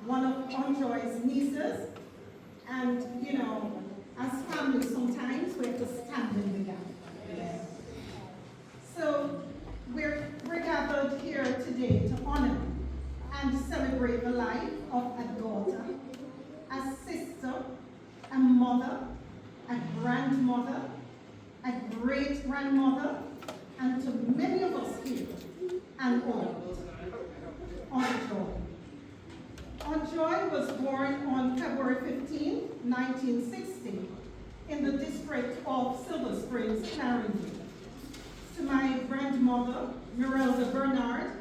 one of Aunt Joy's nieces. And, you know, as family, sometimes we have to stand in the gap. So we're gathered here today to honor and celebrate the life of a daughter, a sister, a mother, a grandmother, a great-grandmother, and to many of us here, an aunt, Aunt Joy. Aunt Joy was born on February 15, 1960, in the district of Silver Springs, Clarendon. To my grandmother, Mirelda Bernard,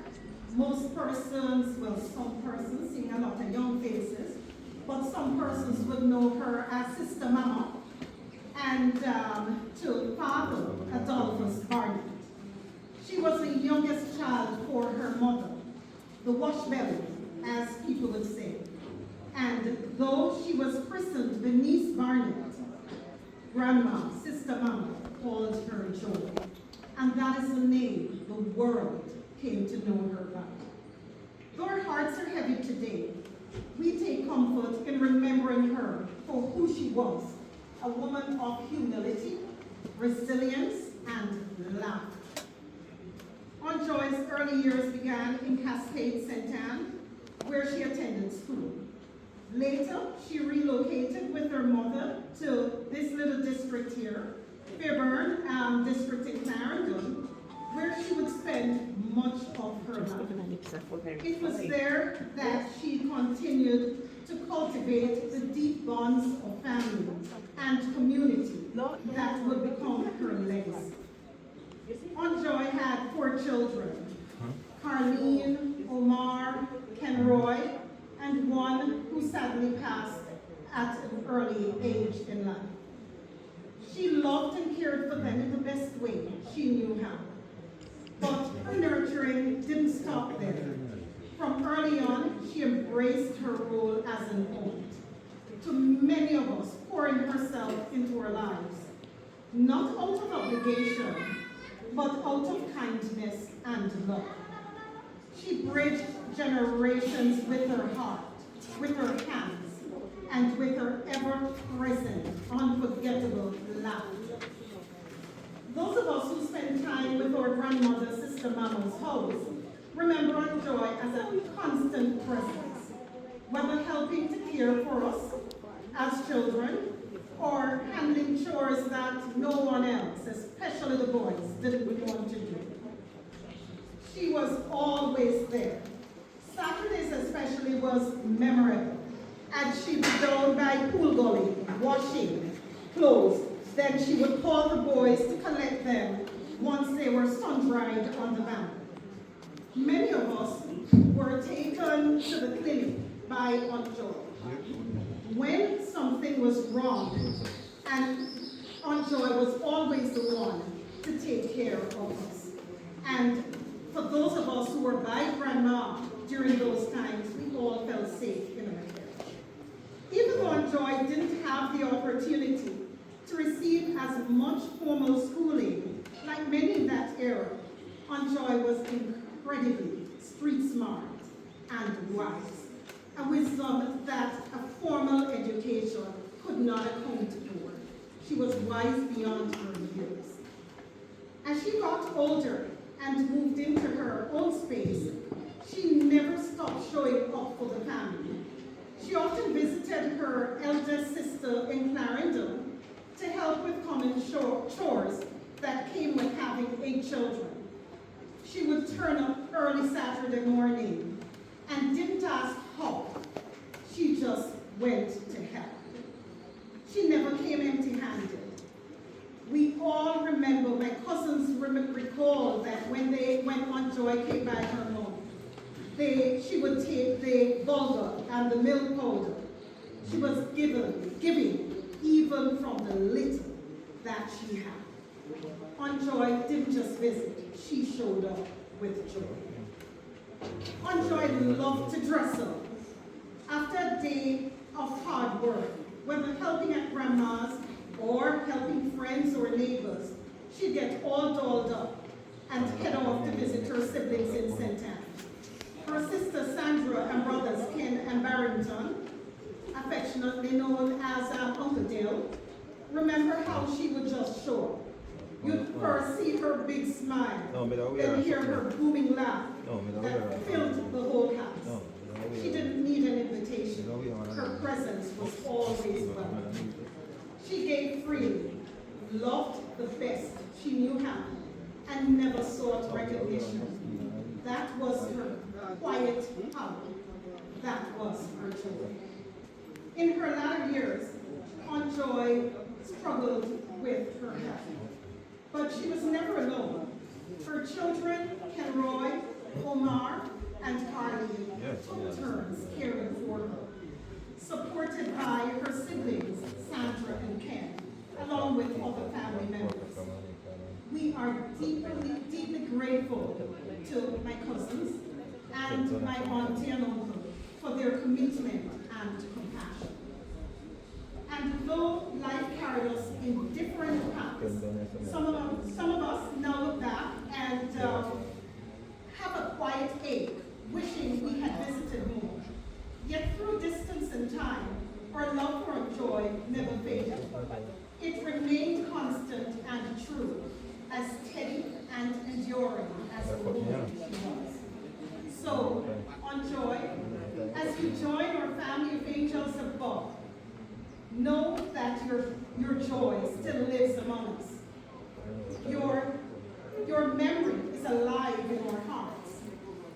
most persons, well, some persons, seeing a lot of young faces, but some persons would know her as Sister Mama, and to Father Adolphus Barnett. She was the youngest child for her mother, the wash belly, as people would say. And though she was christened Bernice Barnett, Grandma, Sister Mama, called her Joy. And that is the name the world came to know her by. Though our hearts are heavy today, we take comfort in remembering her for who she was, a woman of humility, resilience, and love. Aunt Joy's early years began in Cascade, St. Anne, where she attended school. Later, she relocated with her mother to this little district here, Fairburn district in Clarendon, where she would spend much of her life. It was there that she continued to cultivate the deep bonds of family and community that would become her legacy. Aunt Joy had 4 children, Carlene, Omar, Kenroy, and one who sadly passed at an early age in life. She loved and cared for them in the best way she knew how. But her nurturing didn't stop there. From early on, she embraced her role as an aunt, to many of us pouring herself into our lives, not out of obligation, but out of kindness and love. She bridged generations with her heart, with her hands, and with her ever-present, unforgettable laugh. Those of us who spend time with our grandmother, Sister Mama's house, remember Aunt Joy as a constant presence, whether helping to care for us as children, or handling chores that no one else, especially the boys, didn't want to do. She was always there. Saturdays especially was memorable, as she'd be down by Pool Gully, washing clothes. Then she would call the boys to collect them once they were sun-dried on the bank. Many of us were taken to the clinic by Aunt Joy when something was wrong, and Aunt Joy was always the one to take care of us. And for those of us who were by Grandma during those times, we all felt safe in her care. Even though Aunt Joy didn't have the opportunity to receive as much formal schooling like many in that era, Aunt Joy was incredibly street smart and wise, a wisdom that a formal education could not account for. She was wise beyond her years. As she got older and moved into her own space, she never stopped showing up for the family. She often visited her eldest sister in Clarendon to help with common chores that came with having 8 children. She would turn up early Saturday morning and didn't ask how. She just went to help. She never came empty-handed. We all remember, my cousins recall that when Aunt Joy came by her home, she would take the bulgur and the milk powder. She was giving even from the little that she had. Aunt Joy didn't just visit, she showed up with joy. Aunt Joy loved to dress up. After a day of hard work, whether helping at Grandma's or helping friends or neighbors, she'd get all dolled up and head off to visit her siblings in St. Anne. Her sister Sandra and brothers Ken and Barry Barrington, affectionately known as Uncle Dill. Remember how she would just show up? You'd first see her big smile, then hear her booming laugh that filled the whole house. She didn't need an invitation. Her presence was always welcome. She gave freely, loved the best she knew how, and never sought recognition. That was her quiet power. That was her joy. In her latter years, Aunt Joy struggled with her health. But she was never alone. Her children, Kenroy, Omar, and Carly, took turns caring for her, supported by her siblings, Sandra and Ken, along with other family members. We are deeply, deeply grateful to my cousins and my auntie and uncle for their commitment and compassion. And though life carried us in different paths, some of us now look back and have a quiet ache, wishing we had visited more. Yet through distance and time, our love for Joy never faded. It remained constant and true, as steady and enduring as the woman she was. So, on Joy, as you join our family of angels above, know that your joy still lives among us. Your memory is alive in our hearts,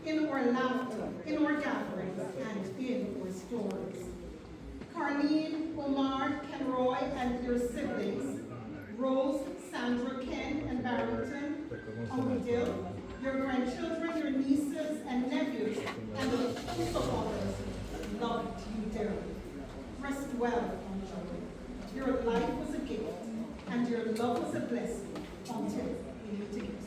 in our laughter, in our gatherings, and in our stories. Carleen, Omar, Kenroy, and your siblings, Rose, Sandra, Ken, and Barrington, Uncle Dill, your grandchildren, your nieces and nephews, and the host of others loved you dearly. Rest well, Aunt Joy. Your life was a gift, and your love was a blessing until we meet again.